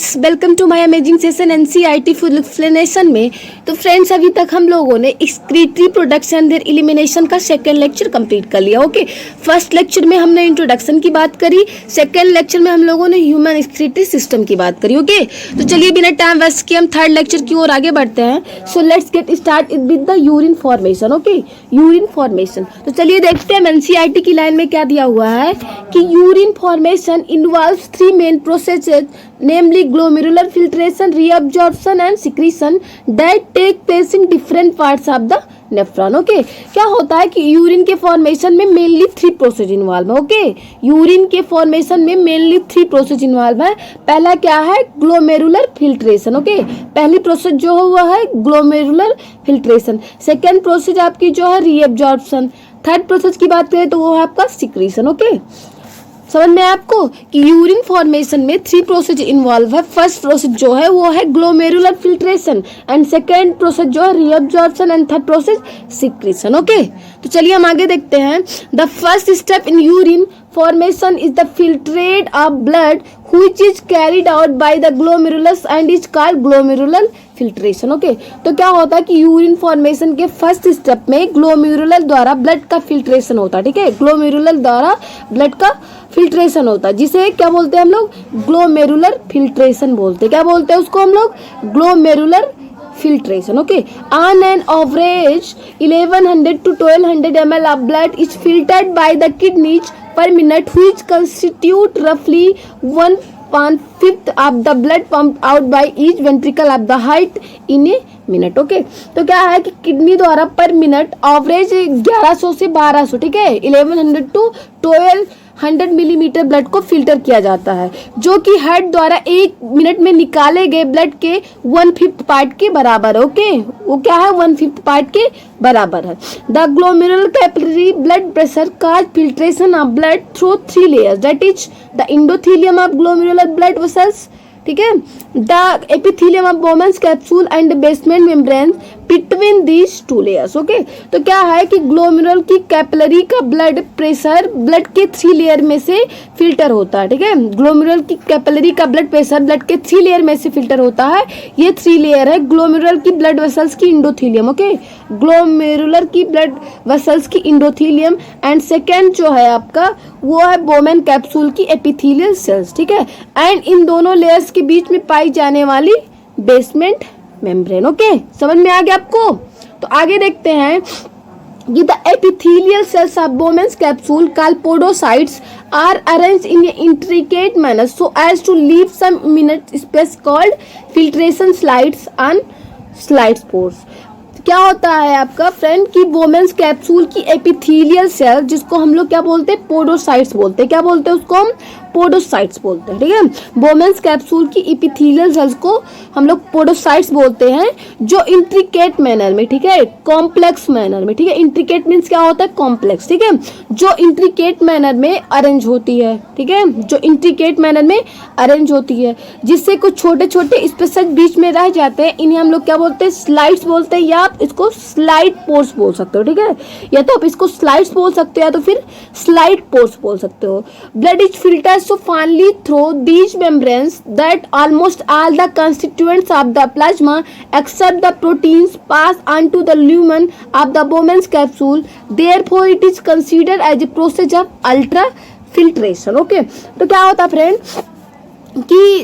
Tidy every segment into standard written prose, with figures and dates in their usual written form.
Friends, welcome to my amazing session NCERT full explanation में। तो friends, अभी तक हम लोगों ने एक्सक्रीटरी प्रोडक्शन देयर एलिमिनेशन का सेकंड लेक्चर कंप्लीट कर लिया। ओके, फर्स्ट लेक्चर में हमने इंट्रोडक्शन की बात करी, सेकंड लेक्चर में हम लोगों ने ह्यूमन एक्सक्रीटरी सिस्टम की बात करी। ओके, तो चलिए बिना टाइम वेस्ट किए हम थर्ड लेक्चर की ओर आगे बढ़ते हैं। So let's get start with the urine formation. Okay, urine formation. तो चलिए देखते हैं एनसीईआरटी की लाइन में क्या दिया हुआ है कि urine formation involves three main processes, namely glomerular filtration, reabsorption and secretion that take place in different parts of the nephron. Okay, क्या होता है कि यूरिन के फॉर्मेशन में मेनली थ्री प्रोसेस इन्वॉल्व है। ओके, यूरिन के फॉर्मेशन में mainly three process involve है। पहला क्या है? Glomerular filtration. ओके, पहली प्रोसेस जो हुआ है ग्लोमेरुलर फिल्ट्रेशन। सेकेंड प्रोसेस आपकी जो है रीएब्जॉर्प्शन। थर्ड प्रोसेस की बात करें तो वो है आपका सिक्रीशन। ओके, समझ में आपको कि यूरिन फॉर्मेशन में थ्री प्रोसेस इन्वॉल्व है। फर्स्ट प्रोसेस जो है वो है glomerular filtration and second process जो है reabsorption and third process secretion. Okay, तो चलिए हम आगे देखते हैं। The first step in urine formation is the filtrate of blood which is carried out by the glomerulus and is called glomerular filtration। Okay, तो क्या होता है कि यूरिन फॉर्मेशन के फर्स्ट स्टेप में ग्लोमेरुलर द्वारा ब्लड का फिल्ट्रेशन होता है। ठीक है, ग्लोमेरुलर द्वारा ब्लड का फिल्ट्रेशन होता है, जिसे क्या बोलते हैं हम लोग? ग्लोमेरुलर फिल्ट्रेशन बोलते हैं। क्या बोलते हैं उसको हम लोग? Glomerular filtration। Okay, on an average 1100 to 1200 ml of blood is filtered by the kidneys per minute, which constitute roughly 1/5 of the blood pumped out by each ventricle of the heart in a minute। Okay, तो क्या है कि kidney द्वारा पर minute average 1100 से 1200, ठीक है, 1100 to 1200 millimetre blood को फिल्टर किया जाता है, जो कि हार्ट द्वारा एक मिनट में निकाले गए ब्लड के 1/5 पार्ट के बराबर है। ओके, वो क्या है? 1/5 पार्ट के बराबर है। The glomerular capillary blood pressure cause filtration of blood through three layers, that is the endothelium of glomerular blood vessels, ठीक है, the epithelium of Bowman's capsule and basement membrane between these two layers. Okay, तो क्या है कि glomerular की capillary का blood pressure blood के three layer में से फिल्टर होता है। ठीक है, ग्लोमेरुलर की कैपिलरी का ब्लड प्रेशर ब्लड के थ्री लेयर में से फिल्टर होता है। ये थ्री लेयर है ग्लोमेरुलर की ब्लड वेसल्स की एंडोथेलियम। ओके, ग्लोमेरुलर की ब्लड वेसल्स की एंडोथेलियम एंड सेकेंड जो है आपका वो है बोमेन कैप्सूल की एपिथेलियल सेल्स। ठीक है, एंड इन दोनों लेयर्स के बीच में पाई जाने वाली बेसमेंट मेम्ब्रेन। ओके, समझ में आ गया आपको? तो आगे देखते हैं कि the epithelial cells of Bowman's capsule called podocytes are arranged in a intricate manner so as to leave some minute space called filtration slides on slide pores. क्या होता है आपका फ्रेंड कि बोमेन्स कैप्सूल की एपिथेलियल सेल, जिसको हम लोग क्या बोलते हैं? पोडोसाइट्स बोलते हैं। क्या बोलते हैं उसको? हम पोडोसाइट्स बोलते हैं। ठीक है, बोमेन्स कैप्सूल की एपिथेलियल सेल्स को हम लोग पोडोसाइट्स बोलते हैं, जो इंट्रिकेट मैनर में, ठीक है, कॉम्प्लेक्स मैनर में, ठीक है, इंट्रिकेट मीन्स क्या होता है? कॉम्प्लेक्स, ठीक है, जो इंट्रिकेट मैनर में अरेंज होती है। ठीक है, जो इंट्रिकेट मैनर में अरेंज होती है, जिससे कुछ छोटे छोटे स्पेसेस बीच में रह जाते हैं, इन्हें हम लोग क्या बोलते हैं? स्लाइड्स बोलते हैं, या आप इसको स्लाइड पोर्स बोल सकते हो। ठीक है, या तो आप इसको स्लाइड्स बोल सकते हो या तो फिर स्लाइड पोर्स बोल सकते हो। Blood is filtered so finely through these membranes that almost all the constituents of the plasma except the proteins pass on to the lumen of the Bowman's capsule. Therefore it is considered as a process of ultrafiltration। Okay, तो क्या होता friend कि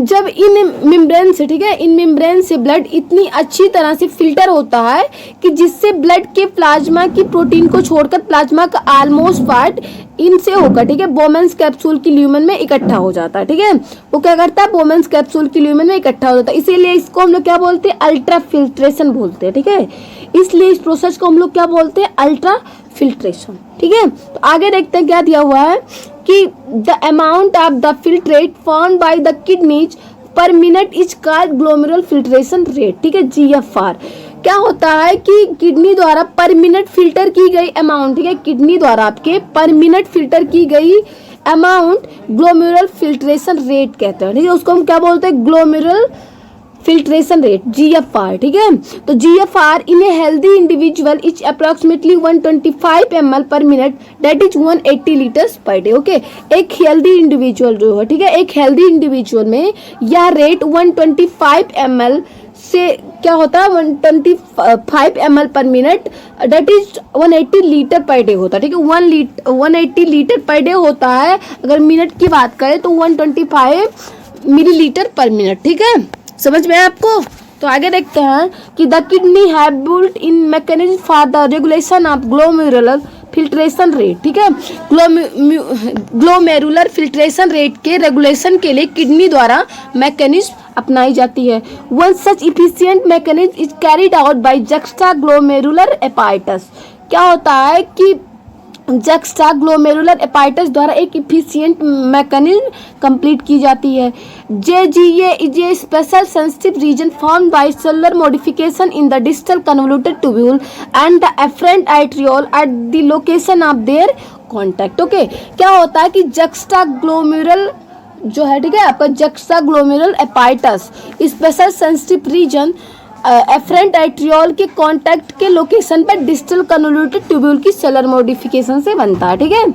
जब इन membrane से, ठीक है, इन membrane से blood इतनी अच्छी तरह से फिल्टर होता है कि जिससे ब्लड के प्लाज्मा की प्रोटीन को छोड़कर प्लाज्मा का ऑलमोस्ट पार्ट इनसे होकर, ठीक है, बोमेन्स कैप्सूल की ल्यूमेन में इकट्ठा हो जाता है। ठीक है, वो क्या करता है? बोमेन्स कैप्सूल की ल्यूमेन में इकट्ठा हो जाता है, इसीलिए इसको हम लोग क्या बोलते हैं? अल्ट्रा फिल्ट्रेशन बोलते हैं। ठीक है, इसलिए इस प्रोसेस को हम लोग क्या बोलते हैं? Ultra filtration. ठीक है, तो आगे देखते हैं क्या दिया हुआ है कि the amount of the filtrate found by the kidneys पर minute is called glomerular filtration rate. ठीक है, GFR। क्या होता है कि किडनी द्वारा पर मिनट फिल्टर की गई अमाउंट, ठीक है, किडनी द्वारा आपके पर मिनट फिल्टर की गई अमाउंट ग्लोमेरुलर फिल्ट्रेशन रेट कहते हैं। ठीक है, उसको हम क्या बोलते हैं? ग्लोमेरुलर फिल्ट्रेशन रेट GFR, ठीक है। तो GFR in a healthy individual is approximately 125 ml पर minute, that is 180 litres per day. Okay, एक हेल्दी इंडिविजुअल जो है, ठीक है, एक हेल्दी इंडिविजुअल में यह रेट 125 ml से क्या होता है 125 ml पर minute, that is 180 litre per day होता है, ठीक है। 180 लीटर पर डे होता है। अगर मिनट की बात करें तो 125 मिलीलीटर पर मिनट, ठीक है। समझ में आपको? तो आगे देखते हैं कि the kidney have built in mechanism for the regulation of glomerular filtration rate, ठीक है। ग्लोमेरुलर फिल्ट्रेशन रेट के रेगुलेशन के लिए किडनी द्वारा मैकेनिज्म अपनाई जाती है। One such efficient mechanism is carried out by juxta glomerular apparatus. क्या होता है कि जक्स्टा ग्लोमेरुलर एपाइटस द्वारा एक इफिशिएंट मैकेनिज्म कंप्लीट की जाती है। JGA is a special sensitive region formed by cellular modification in the distal convoluted tubule and the afferent arteriole at the location of their contact. Okay, क्या होता है कि juxta glomerular जो है, ठीक है, आपका juxta glomerular apparatus special sensitive region afferent arteriole के कांटेक्ट के लोकेशन पर डिस्टल कन्वोल्यूटेड ट्यूब्यूल की सेलुलर मॉडिफिकेशन से बनता है, ठीक है।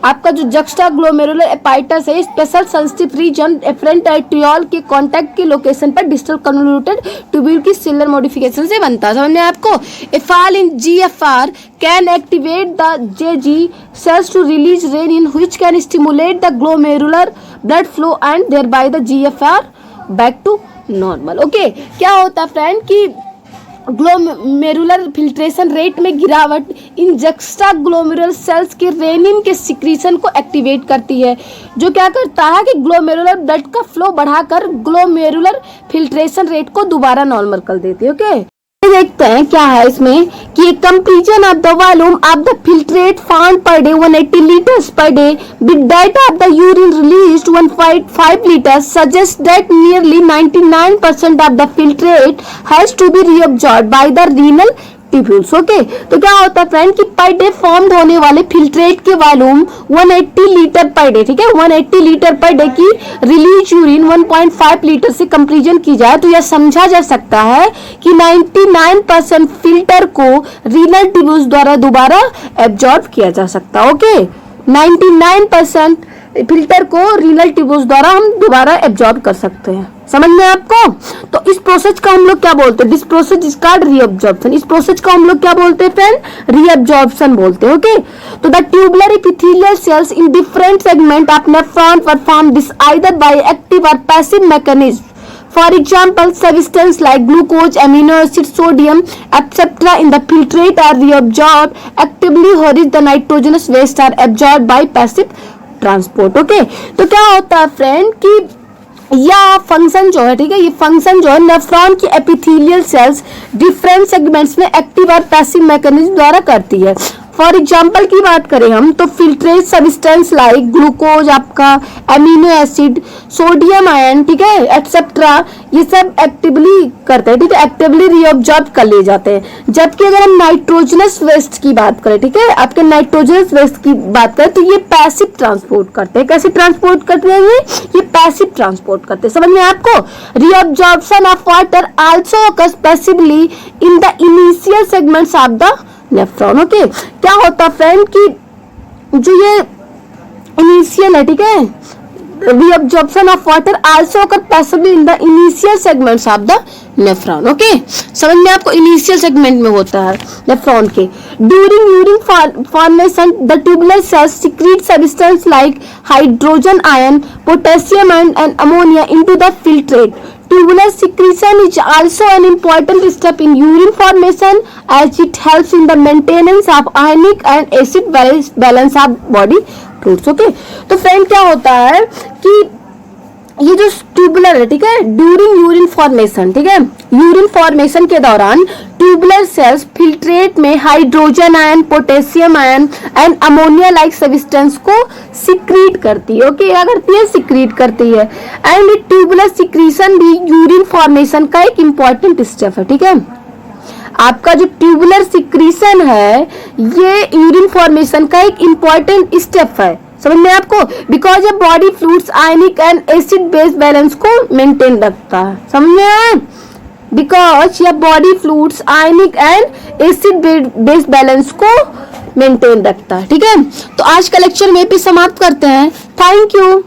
आपका जो जक्स्टा ग्लोमेरुलर एपाइटस है special sensitive region afferent arteriole के कांटेक्ट के लोकेशन पर डिस्टल कन्वोल्यूटेड ट्यूब्यूल की सेलुलर मॉडिफिकेशन से बनता है। समझ में आपको? A fall in GFR can activate the JG cells to release renin which can stimulate the glomerular blood flow and thereby the GFR back to normal. Okay, क्या होता है फ्रेंड कि ग्लोमेरुलर फिल्ट्रेशन रेट में गिरावट इन juxta glomerular sales के rennin के secretion को activate करती है, जो क्या करता है कि ग्लोमेरुलर ब्लड का फ्लो बढ़ाकर ग्लोमेरुलर फिल्ट्रेशन रेट को दोबारा नॉर्मल कर देती है। ओके, देखते हैं क्या है इसमें कि comparison of the volume of the filtrate found per day 180 litres per day with that of the urine released 1.5 litres suggest that nearly 99% of the filtrate has to be reabsorbed by the renal tubules. Okay, तो क्या होता है friend कि per day formed होने वाले filtrate के volume 180 litre per day, ठीक है, 180 लीटर पर डे की रिलीज यूरिन 1.5 लीटर से कंपैरिजन की जाए तो यह समझा जा सकता है कि 99% फिल्टर को रीनल ट्यूब्यूल्स द्वारा दोबारा एब्जॉर्ब किया जा सकता है। ओके, 99% फिल्टर को रीनल ट्यूब्यूल्स द्वारा हम दोबारा एब्जॉर्ब कर सकते हैं। समझ में आपको? तो इस प्रोसेस का हम लोग क्या बोलते हैं? This process is called reabsorption. इस प्रोसेस को हम लोग क्या बोलते हैं फ्रेंड? रीअब्जॉर्प्शन बोलते हैं। ओके, तो the tubular epithelial cells in different segment of nephron perform this either by active और passive mechanism. For example, substances like glucose, amino acid, sodium, etc. in the filtrate are reabsorbed actively, whereas the nitrogenous waste are absorbed by passive transport. Okay, तो क्या होता है friend कि यह function जो है, ठीक है, ये फंक्शन जो है नेफ्रॉन की एपिथेलियल सेल्स डिफरेंट सेगमेंट्स में एक्टिव और पैसिव मैकेनिज्म द्वारा करती है। फॉर एग्जाम्पल की बात करें हम तो फिल्ट्रेट सब्सटेंस लाइक ग्लूकोज, आपका एमिनो एसिड, सोडियम आयन, ठीक है, एटसेट्रा, ये सब एक्टिवली करते हैं, ठीक है, एक्टिवली रीअब्सॉर्ब कर लिए जाते हैं। जबकि अगर हम नाइट्रोजनस वेस्ट की बात करें, ठीक है, आपके नाइट्रोजनस वेस्ट की बात करें तो ये पैसिव ट्रांसपोर्ट करते हैं। कैसे ट्रांसपोर्ट करते हैं? ये पैसिव ट्रांसपोर्ट करते हैं। समझ में आपको? Reabsorption of water also occurs passively in the initial segments of the nephron. Okay, क्या होता है फ्रेंड कि जो ये इनिशियल है, ठीक है, reabsorption of water also occur passively in the initial segments of the nephron. Okay, समझ में आपको? इनिशियल सेगमेंट में होता है नेफ्रॉन के। During urine formation the tubular cells secret substance like hydrogen ion, potassium ion and ammonia into the filtrate. Tubular secretion is also an important step in urine formation as it helps in the maintenance of ionic and acid balance of body fluids. Okay, तो friend क्या होता है कि ये जो tubular है, ठीक है, ड्यूरिंग यूरिन फॉर्मेशन, ठीक है, यूरिन फॉर्मेशन के दौरान ट्यूबुलर सेल्स फिल्ट्रेट में hydrogen ion, potassium ion and ammonia like substance को सिक्रीट करती है। ओके, क्या करती है? सिक्रीट करती है। एंड ट्यूबुलर सिक्रीशन भी यूरिन फॉर्मेशन का एक इंपॉर्टेंट स्टेप है, ठीक है। आपका जो ट्यूबुलर सिक्रीशन है ये यूरिन फॉर्मेशन का एक इंपॉर्टेंट स्टेप है। समझ में आपको, बिकॉज ये body fluids ionic and acid base balance को मेंटेन रखता है, समझ में आया, बिकॉज ये body fluids ionic and acid base balance को मेंटेन रखता है। ठीक है, तो आज का लेक्चर में भी समाप्त करते हैं। Thank you.